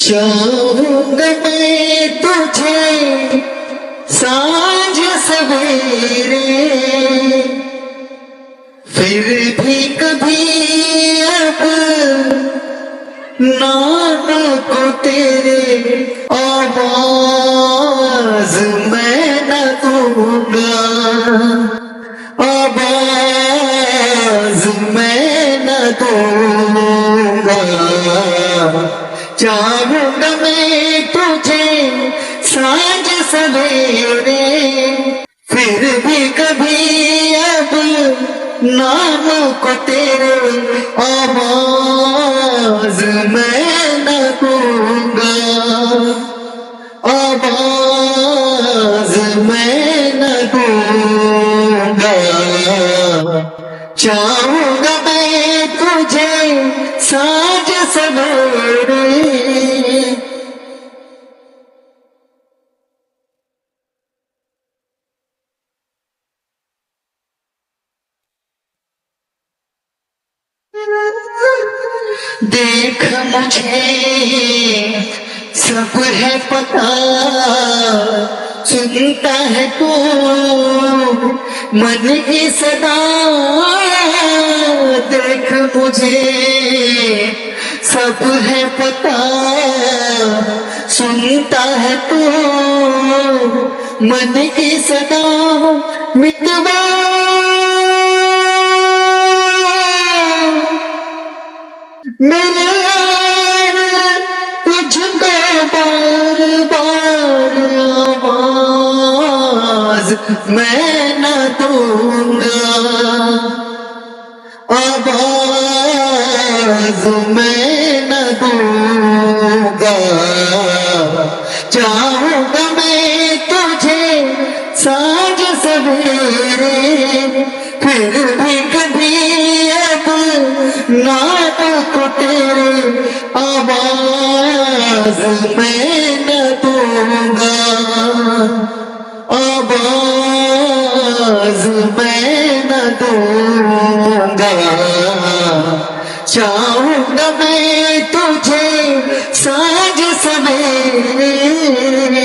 चाहूंगा मैं तुझे सांझ सवेरे, फिर भी कभी अब नाम को तेरे आवाज मैं न दूंगा, आवाज मैं न दूंगा। चाहूंगा मैं तुझे सांझ सवेरे, फिर भी कभी अब नाम को तेरे आवाज मैं न दूंगा, आवाज मैं न दूंगा। चाहूंगा मैं तुझे सांझ सवेरे। देख मुझे सब है पता, सुनता है तू मन की सदा। देख मुझे सब है पता, सुनता है तू मन की सदा। मितवा मेरे तुझको बार बार आवाज मैं न दूंगा, आवाज मैं न दूंगा। चाहूंगा मैं तुझे सांझ सवेरे, फिर भी कभी अब नाम को तेरे आवाज मैं न दूंगा, आवाज मैं न दूंगा। चाहूंगा मैं तुझे सांझ सवेरे।